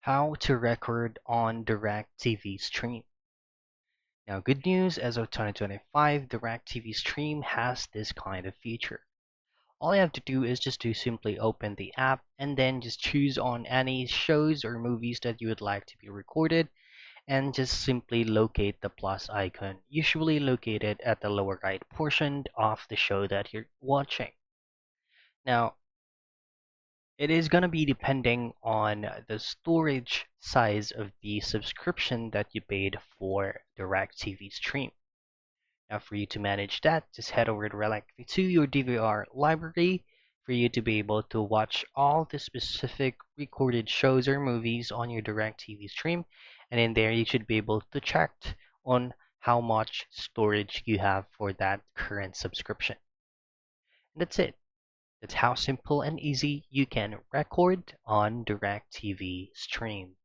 How to record on Directv Stream. Now, good news, as of 2025, Directv Stream has this kind of feature. All you have to do is just to simply open the app and then just choose on any shows or movies that you would like to be recorded and just simply locate the plus icon, usually located at the lower right portion of the show that you're watching. Now, it is going to be depending on the storage size of the subscription that you paid for DirecTV Stream. Now, for you to manage that, just head over directly to your DVR library for you to be able to watch all the specific recorded shows or movies on your DirecTV Stream. And in there, you should be able to check on how much storage you have for that current subscription. And that's it. That's how simple and easy you can record on DirecTV Stream.